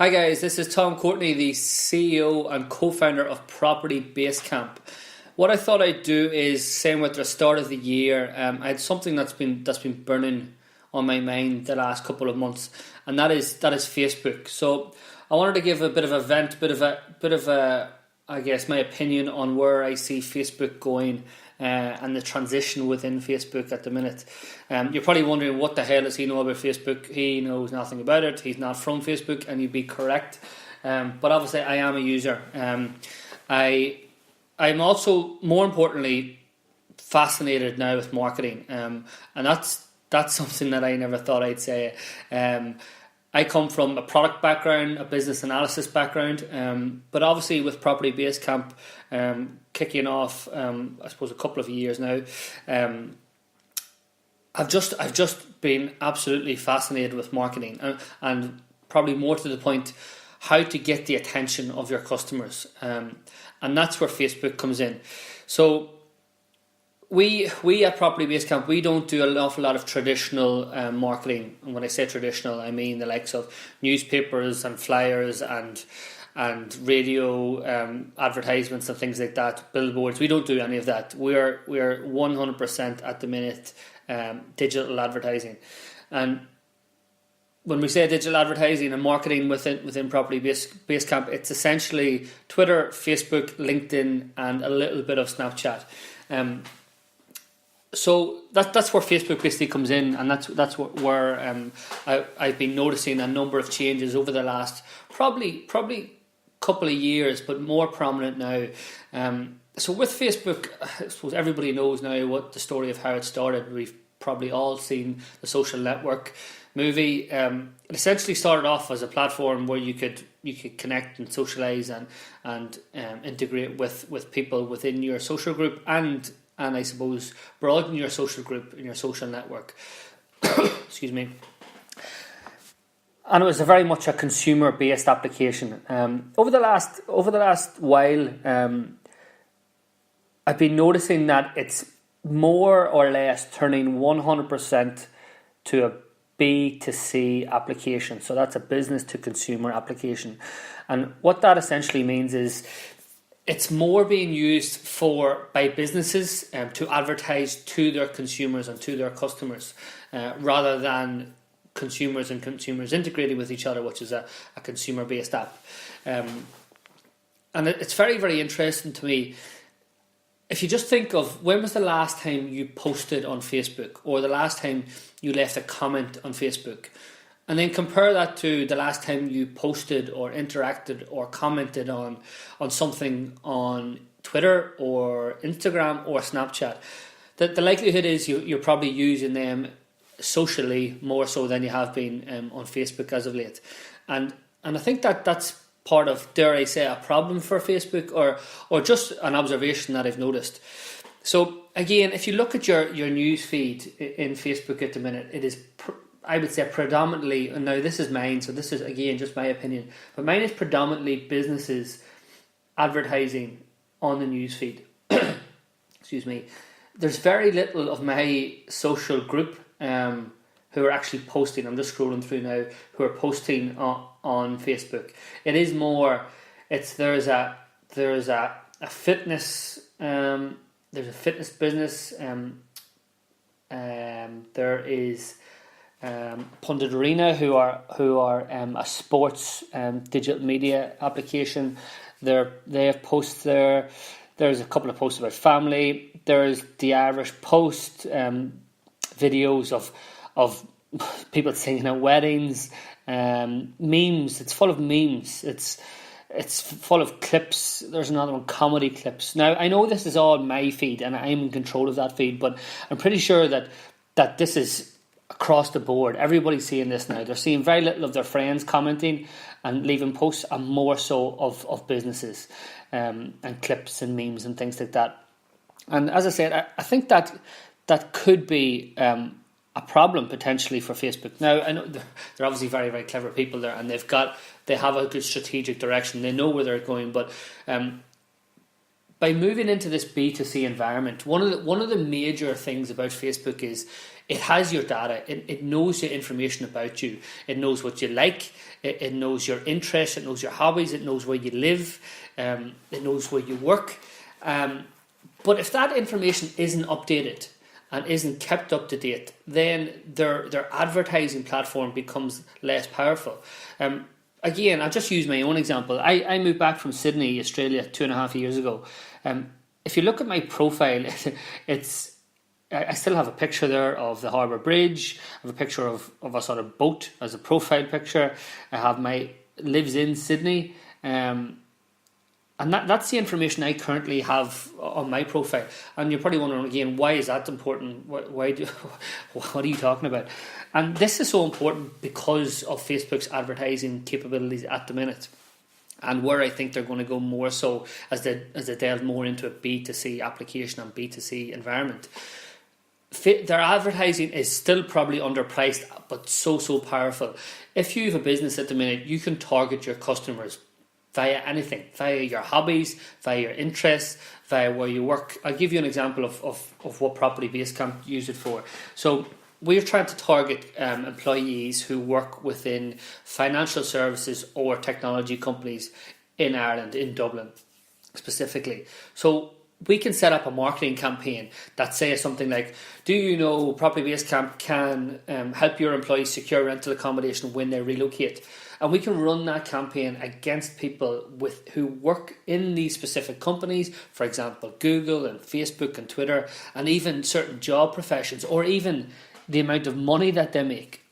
Hi guys, this is Tom Courtney, the CEO and co-founder of Property Basecamp. What I thought I'd do is, same with the start of the year, I had something that's been burning on my mind the last couple of months, and that is Facebook. So I wanted to give a bit of a vent, bit of a I guess my opinion on where I see Facebook going and the transition within Facebook at the minute. You're probably wondering, what the hell does he know about Facebook? He knows nothing about it. He's not from Facebook, and you'd be correct. But obviously, I am a user. I'm also, more importantly, fascinated now with marketing, and that's something that I never thought I'd say. I come from a product background, a business analysis background, but obviously with Property Basecamp kicking off, I suppose a couple of years now, I've just been absolutely fascinated with marketing, and probably more to the point, how to get the attention of your customers, and that's where Facebook comes in. So we at Property Basecamp, we don't do an awful lot of traditional marketing. And when I say traditional, I mean the likes of newspapers and flyers and radio advertisements and things like that, billboards. We don't do any of that. We're 100% at the minute digital advertising. And when we say digital advertising and marketing within Property Basecamp, it's essentially Twitter, Facebook, LinkedIn, and a little bit of Snapchat. So that's where Facebook basically comes in, and that's where I've been noticing a number of changes over the last probably couple of years, but more prominent now. So with Facebook, I suppose everybody knows now what the story of how it started. We've probably all seen The Social Network movie. It essentially started off as a platform where you could connect and socialize and integrate with people within your social group, and I suppose broaden your social group in your social network. Excuse me. And it was very much a consumer-based application. Over the last while, I've been noticing that it's more or less turning 100% to a B2C application. So that's a business to consumer application. And what that essentially means is it's more being used by businesses to advertise to their consumers and to their customers, rather than consumers and consumers integrating with each other, which is a consumer-based app. And it's very, very interesting to me. If you just think of, when was the last time you posted on Facebook, or the last time you left a comment on Facebook, and then compare that to the last time you posted or interacted or commented on something on Twitter or Instagram or Snapchat, the likelihood is you're probably using them socially more so than you have been on Facebook as of late. And I think that's part of, dare I say, a problem for Facebook, or just an observation that I've noticed. So again, if you look at your news feed in Facebook at the minute, it is I would say predominantly, and now this is mine, so this is again just my opinion, but mine is predominantly businesses advertising on the news feed. Excuse me. There's very little of my social group who are actually posting. I'm just scrolling through now, who are posting on Facebook. It is more, there's a fitness there's a fitness business. There is Pundit Arena, who are a sports digital media application. They have posts there. There's a couple of posts about family. There's the Irish Post, videos of people singing at weddings, memes. It's full of memes. It's full of clips. There's another one, comedy clips. Now, I know this is all my feed, and I'm in control of that feed, but I'm pretty sure that this is across the board. Everybody's seeing this now. They're seeing very little of their friends commenting and leaving posts, and more so of businesses, and clips and memes and things like that. And as I said, I think that could be a problem potentially for Facebook. Now, I know they're obviously very, very clever people there, and they have a good strategic direction. They know where they're going, but by moving into this B2C environment, one of the major things about Facebook is it has your data. It knows the information about you. It knows what you like. It knows your interests. It knows your hobbies. It knows where you live. It knows where you work. But if that information isn't updated and isn't kept up to date, then their advertising platform becomes less powerful. Again, I'll just use my own example. I moved back from Sydney, Australia, 2.5 years ago. If you look at my profile, I still have a picture there of the Harbour Bridge. I have a picture of a sort of boat as a profile picture. I have my lives in Sydney. And that's the information I currently have on my profile. And you're probably wondering again, why is that important? What are you talking about? And this is so important because of Facebook's advertising capabilities at the minute, and where I think they're going to go more so as they delve more into a B2C application and B2C environment. Their advertising is still probably underpriced, but so powerful. If you have a business at the minute, you can target your customers via anything, via your hobbies, via your interests, via where you work. I'll give you an example of what Property Basecamp use it for. So we're trying to target employees who work within financial services or technology companies in Ireland, in Dublin specifically. So we can set up a marketing campaign that says something like, do you know Property Basecamp can help your employees secure rental accommodation when they relocate? And we can run that campaign against people who work in these specific companies, for example, Google and Facebook and Twitter, and even certain job professions, or even the amount of money that they make.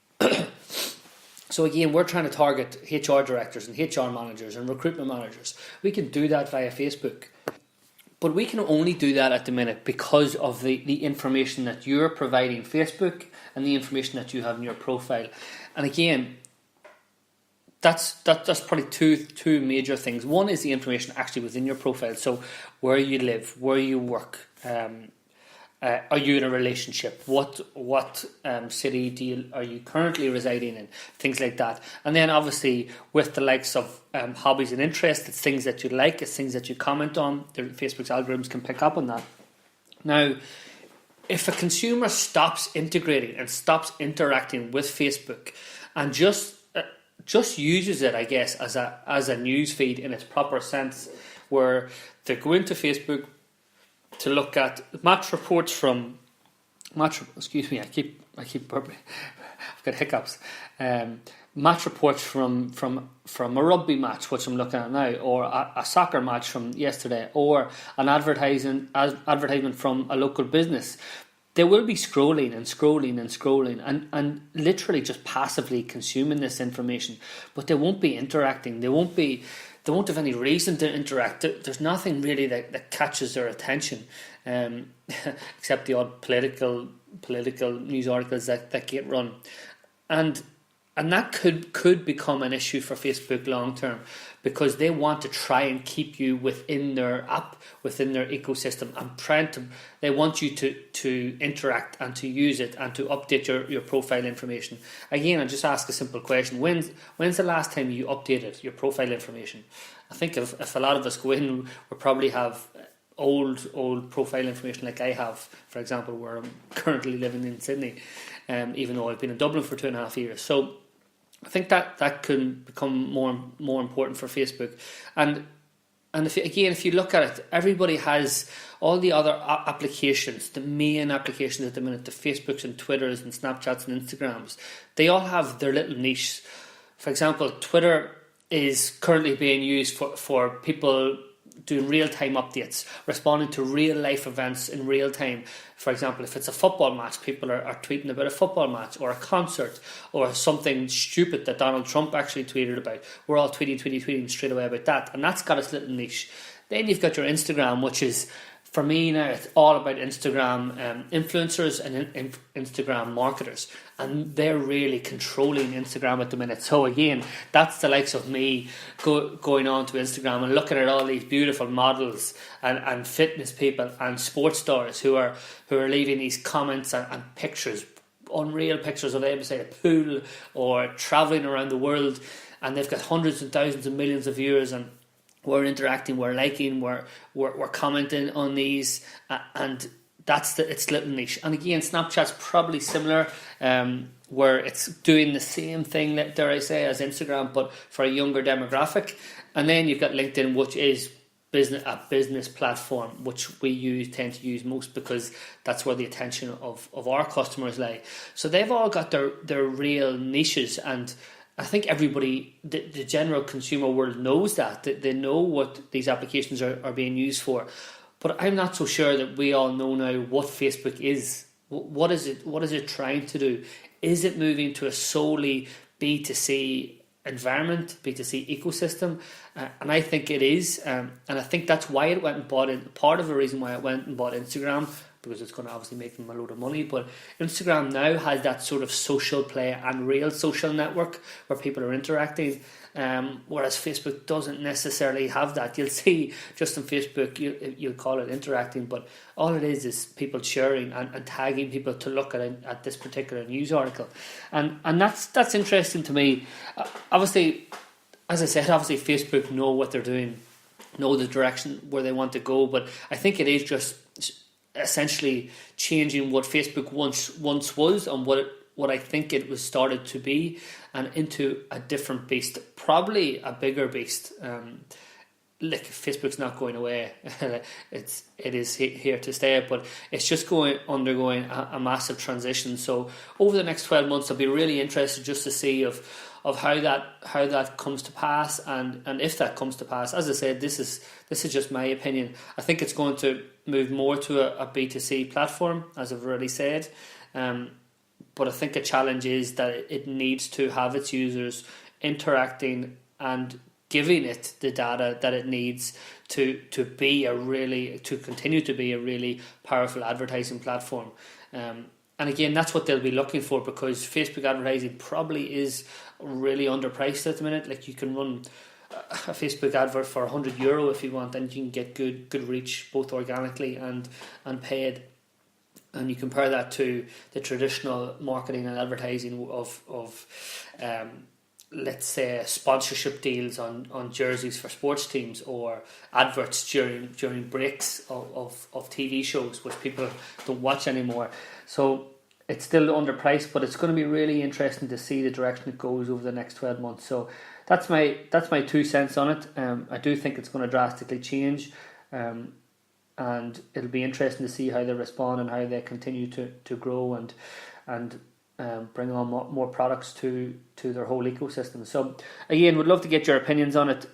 So again, we're trying to target HR directors and HR managers and recruitment managers. We can do that via Facebook. But we can only do that at the minute because of the information that you're providing Facebook and the information that you have in your profile. And again, that's probably two major things. One is the information actually within your profile. So where you live, where you work, are you in a relationship? What city are you currently residing in? Things like that. And then obviously with the likes of hobbies and interests, it's things that you like, it's things that you comment on. Facebook's algorithms can pick up on that. Now, if a consumer stops integrating and stops interacting with Facebook and just uses it, I guess, as a news feed in its proper sense, where they go into Facebook to look at match reports from excuse me, I keep burping. I've got hiccups. Match reports from a rugby match, which I'm looking at now, or a soccer match from yesterday, or an advertisement from a local business. They will be scrolling and literally just passively consuming this information, but they won't be interacting. They won't have any reason to interact. There's nothing really that catches their attention, except the odd political news articles that get run, and that could become an issue for Facebook long term, because they want to try and keep you within their app, within their ecosystem, and they want you to interact and to use it and to update your profile information. Again, I'll just ask a simple question. When's the last time you updated your profile information? I think if a lot of us go in, we'll probably have old profile information like I have, for example, where I'm currently living in Sydney, even though I've been in Dublin for 2.5 years. So I think that can become more important for Facebook. And if you look at it, everybody has all the other applications, the main applications at the minute, the Facebooks and Twitters and Snapchats and Instagrams. They all have their little niche. For example, Twitter is currently being used for people doing real-time updates, responding to real-life events in real time. For example, if it's a football match, people are tweeting about a football match, or a concert, or something stupid that Donald Trump actually tweeted about. We're all tweeting straight away about that, and that's got its little niche. Then you've got your Instagram, which is, for me now, it's all about Instagram influencers and Instagram marketers, and they're really controlling Instagram at the minute. So again, that's the likes of me going on to Instagram and looking at all these beautiful models and fitness people and sports stars who are leaving these comments and pictures, unreal pictures of them beside a pool or travelling around the world, and they've got hundreds and thousands and millions of viewers, and we're interacting, we're liking, we're commenting on these, and that's its little niche. And again, Snapchat's probably similar, where it's doing the same thing, dare I say, as Instagram, but for a younger demographic. And then you've got LinkedIn, which is a business platform, which we tend to use most because that's where the attention of our customers lie. So they've all got their real niches, and I think everybody, the general consumer world knows that they know what these applications are being used for. But I'm not so sure that we all know now what Facebook is. What is it? What is it trying to do? Is it moving to a solely B2C environment, B2C ecosystem? And I think it is. And I think that's why it went and bought it. Part of the reason why it went and bought Instagram, because it's going to obviously make them a load of money. But Instagram now has that sort of social play and real social network where people are interacting. Whereas Facebook doesn't necessarily have that. You'll see just on Facebook, you'll call it interacting, but all it is people sharing and tagging people to look at this particular news article, and that's interesting to me. Obviously, as I said, obviously Facebook know what they're doing, know the direction where they want to go, but I think it is just essentially changing what Facebook once was and what I think it was started to be, and into a different beast, probably a bigger beast. Like Facebook's not going away; it is here to stay. But it's just undergoing a massive transition. So over the next 12 months, I'll be really interested just to see of how that comes to pass, and if that comes to pass. As I said, this is just my opinion. I think it's going to move more to a B2C platform, as I've already said. But I think a challenge is that it needs to have its users interacting and giving it the data that it needs to continue to be a really powerful advertising platform. And again, that's what they'll be looking for, because Facebook advertising probably is really underpriced at the minute. Like, you can run a Facebook advert for €100 if you want, and you can get good reach both organically and paid. And you compare that to the traditional marketing and advertising of let's say sponsorship deals on jerseys for sports teams, or adverts during breaks of TV shows, which people don't watch anymore. So it's still underpriced, but it's going to be really interesting to see the direction it goes over the next 12 months. So that's my 2 cents on it. I do think it's going to drastically change. And it'll be interesting to see how they respond and how they continue to grow and bring on more products to their whole ecosystem. So again, would love to get your opinions on it.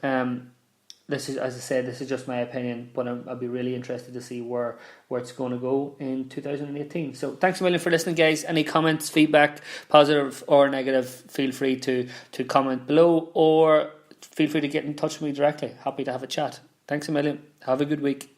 This is, as I said, this is just my opinion, but I'll be really interested to see where it's going to go in 2018. So thanks a million for listening, guys. Any comments, feedback, positive or negative, feel free to comment below, or feel free to get in touch with me directly. Happy to have a chat. Thanks a million. Have a good week.